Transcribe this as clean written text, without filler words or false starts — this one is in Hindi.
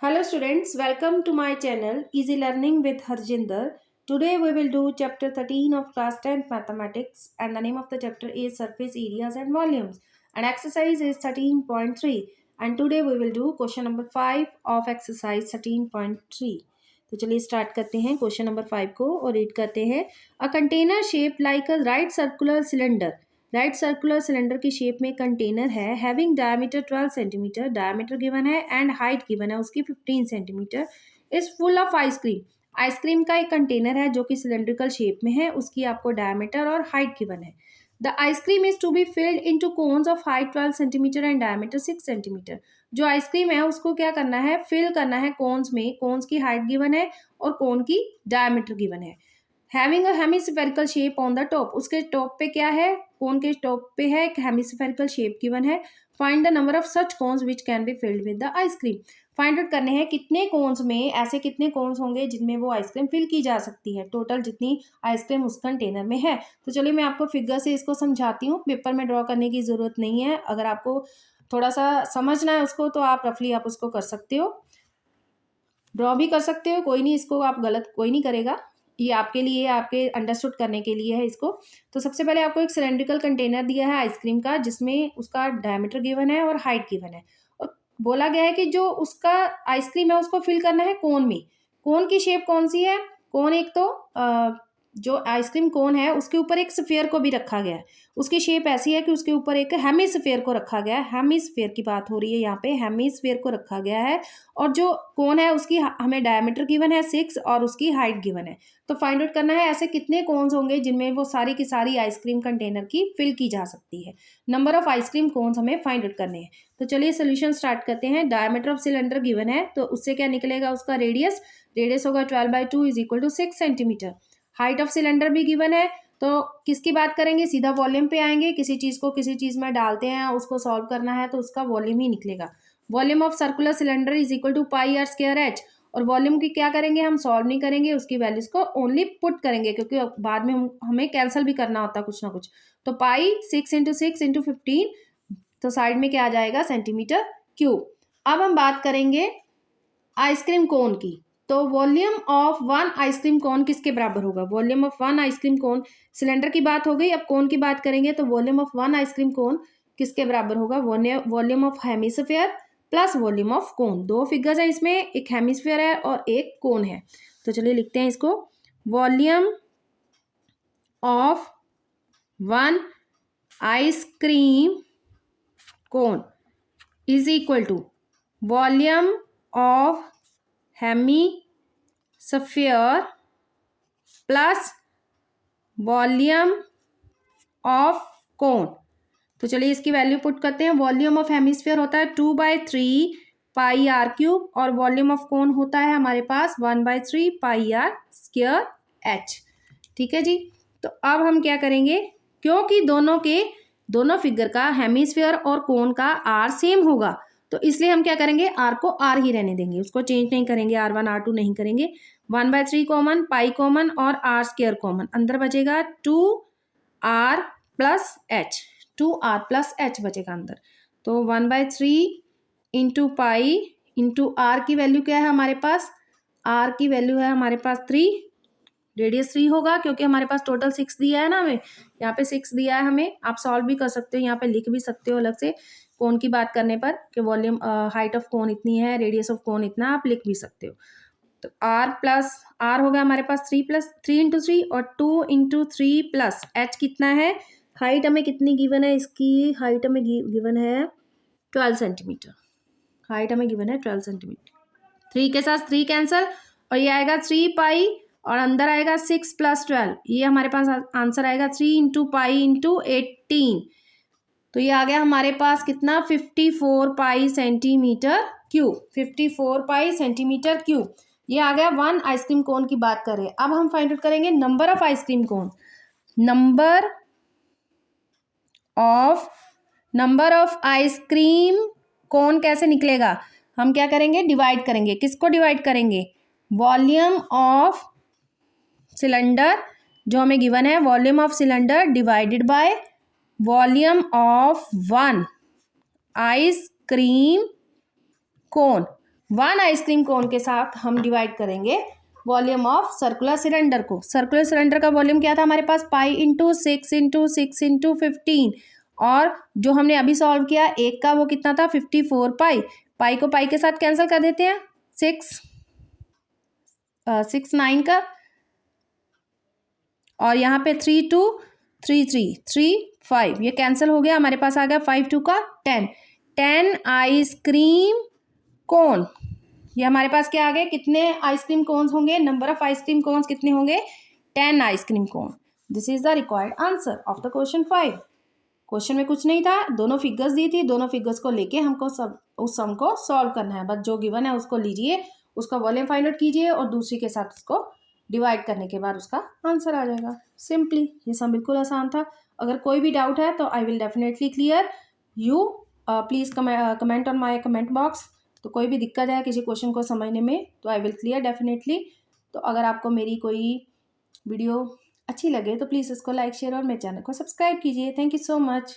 Hello students, welcome to my channel Easy Learning with Harjinder. Today we will do chapter 13 of class 10th mathematics and the name of the chapter is surface areas and volumes and exercise is 13.3 and today we will do question number 5 of exercise 13.3. तो चलिए स्टार्ट करते हैं क्वेश्चन नंबर 5 को और रीड करते हैं. A container shape like a right circular cylinder की शेप में कंटेनर है having diameter 12 centimetre, diameter given है एंड हाइट गिवन है उसकी 15 centimetre. Is full of ice cream का एक कंटेनर है जो कि सिलेंड्रिकल शेप में है, उसकी आपको डायमीटर और हाइट गिवन है. The ice cream is to be filled into cones of height 12 centimetre and diameter 6 centimetre. जो आइसक्रीम है उसको क्या करना है, फिल करना है कोन्स में. कोन्स की हाइट गिवन है और कोन की डायमीटर गिवन है. Having a hemispherical shape on the top, उसके टॉप पे क्या है, कोन के टॉप पे है एक हेमिस्फेरिकल शेप गिवन है. Find the number of such cones which can be filled with the ice cream. Find out करने हैं कितने कोन्स में, ऐसे कितने कोन्स होंगे जिनमें वो आइसक्रीम फिल की जा सकती है, टोटल जितनी आइसक्रीम उस कंटेनर में है. तो चलिए मैं आपको फिगर से इसको समझाती हूँ, पेपर में ड्रॉ करने की ज़रूरत नहीं है. अगर आपको थोड़ा सा समझना है उसको तो आप रफली आप उसको कर सकते हो, ड्रॉ भी कर सकते हो, कोई नहीं, इसको आप गलत कोई नहीं करेगा. ये आपके लिए, आपके अंडरस्टूड करने के लिए है इसको. तो सबसे पहले आपको एक सिलेंड्रिकल कंटेनर दिया है आइसक्रीम का जिसमें उसका डायमीटर गिवन है और हाइट गिवन है और बोला गया है कि जो उसका आइसक्रीम है उसको फिल करना है कोन में. कोन की शेप कौन सी है, कोन एक तो जो आइसक्रीम कोन है उसके ऊपर एक स्फीयर को भी रखा गया है. उसकी शेप ऐसी है कि उसके ऊपर एक हेमिस्फीयर को रखा गया है. हेमिस्फीयर की बात हो रही है यहाँ पे, हेमिस्फीयर को रखा गया है. और जो कोन है उसकी हमें डायमीटर गिवन है 6 और उसकी हाइट गिवन है. तो फाइंड आउट करना है ऐसे कितने कोन्स होंगे जिनमें वो सारी की सारी आइसक्रीम कंटेनर की फिल की जा सकती है. नंबर ऑफ आइसक्रीम कोन्स हमें फाइंड आउट करने हैं. तो चलिए सोल्यूशन स्टार्ट करते हैं. डायमीटर ऑफ सिलेंडर गिवन है तो उससे क्या निकलेगा, उसका रेडियस होगा 12/2 is equal to 6 centimetre. Height of cylinder भी गिवन है तो किसकी बात करेंगे, सीधा वॉल्यूम पे आएंगे. किसी चीज़ को किसी चीज़ में डालते हैं, उसको सॉल्व करना है तो उसका वॉल्यूम ही निकलेगा. Volume of circular cylinder is equal to pi r square h. और वॉल्यूम की क्या करेंगे, हम सॉल्व नहीं करेंगे, उसकी वैल्यूज को ओनली पुट करेंगे क्योंकि बाद में हमें कैंसिल भी करना होता है कुछ ना कुछ. तो पाई 6 × 6 × 15, तो साइड में क्या आ जाएगा, सेंटीमीटर क्यूब. अब हम बात करेंगे आइसक्रीम कोन की. तो वॉल्यूम ऑफ वन आइसक्रीम कोन किसके बराबर होगा, volume of one ice cream cone, cylinder की बात हो गई. अब कोन की बात करेंगे तो वॉल्यूम ऑफ वन आइसक्रीम कोन किसके बराबर होगा, volume of hemisphere plus volume of कोन. दो फिगर्स हैं इसमें, एक हेमिस्फीयर है और एक कोन है. तो चलिए लिखते हैं इसको. Volume of one ice cream cone is equal to volume of hemisphere plus volume of cone. तो चलिए इसकी वैल्यू पुट करते हैं. वॉल्यूम ऑफ हेमिस्फीयर होता है 2/3 पाई आर क्यूब और वॉल्यूम ऑफ कोन होता है हमारे पास 1/3 पाई आर स्क्वायर एच. ठीक है जी. तो अब हम क्या करेंगे, क्योंकि दोनों फिगर का हेमिस्फीयर और कोन का आर सेम होगा तो इसलिए हम क्या करेंगे, आर को आर ही रहने देंगे, उसको चेंज नहीं करेंगे, R1 R2 नहीं करेंगे. 1/3 कॉमन, पाई कॉमन और आर स्क्वायर कॉमन, अंदर बचेगा 2R plus H. 2R plus H बचेगा अंदर. तो 1/3 इंटू पाई इंटू आर की वैल्यू क्या है हमारे पास, आर की वैल्यू है हमारे पास 3. रेडियस 3 होगा क्योंकि हमारे पास टोटल 6 दिया है ना, हमें यहाँ पे 6 दिया है हमें. आप सॉल्व भी कर सकते हो, यहाँ पे लिख भी सकते हो अलग से कोन की बात करने पर कि वॉल्यूम हाइट ऑफ कोन इतनी है, रेडियस ऑफ कोन इतना, आप लिख भी सकते हो. तो आर प्लस आर हो गया हमारे पास 3 × 3 और 2 × 3 प्लस एच कितना है, हाइट हमें कितनी गिवन है, इसकी हाइट हमें गिवन है 12 सेंटीमीटर. हाइट हमें गिवन है 12 सेंटीमीटर. 3 के साथ 3 कैंसल और ये आएगा 3 पाई और अंदर आएगा 6 + 12. ये हमारे पास आंसर आएगा 3 × पाई × 18. तो ये आ गया हमारे पास कितना, 54 पाई सेंटीमीटर क्यूब. 54 पाई सेंटीमीटर क्यूब ये आ गया. वन आइसक्रीम कोन की बात करें. अब हम फाइंड आउट करेंगे number of ice cream cone. Number of ice cream cone कैसे निकलेगा, हम क्या करेंगे, डिवाइड करेंगे. किसको डिवाइड करेंगे, वॉल्यूम ऑफ सिलेंडर जो हमें गिवन है, volume of cylinder divided by volume of one ice cream cone. 1 ice cream cone के साथ हम डिवाइड करेंगे वॉल्यूम ऑफ सर्कुलर सिलेंडर को। सर्कुलर सिलेंडर का वॉल्यूम क्या था हमारे पास, पाई इंटू 6 × और जो हमने अभी सॉल्व किया एक का वो कितना था 54 पाई। पाई को पाई के साथ कैंसिल कर देते हैं, 6 9 का, और यहाँ पे 3 2 3 3 3 5, ये कैंसिल हो गया, हमारे पास आ गया 5 2 का 10 आइसक्रीम कोन। ये हमारे पास क्या आ गए, कितने आइसक्रीम कोन्स होंगे, नंबर ऑफ आइसक्रीम कोन्स कितने होंगे, 10 ice cream cone. This is the required answer of the question 5। Question में कुछ नहीं था, दोनों फिगर्स दी थी, दोनों फिगर्स को लेके हमको उस सम को सॉल्व करना है। बस जो गिवन है उसको लीजिए, उसका वॉल्यूम फाइंड आउट कीजिए और दूसरी के साथ उसको डिवाइड करने के बाद उसका आंसर आ जाएगा। सिंपली ये सम बिल्कुल आसान था। अगर कोई भी डाउट है तो I will definitely clear you. Please comment on my comment box. तो कोई भी दिक्कत है किसी क्वेश्चन को समझने में तो आई विल क्लियर डेफिनेटली। तो अगर आपको मेरी कोई वीडियो अच्छी लगे तो प्लीज़ इसको लाइक शेयर और मेरे चैनल को सब्सक्राइब कीजिए। Thank you so much.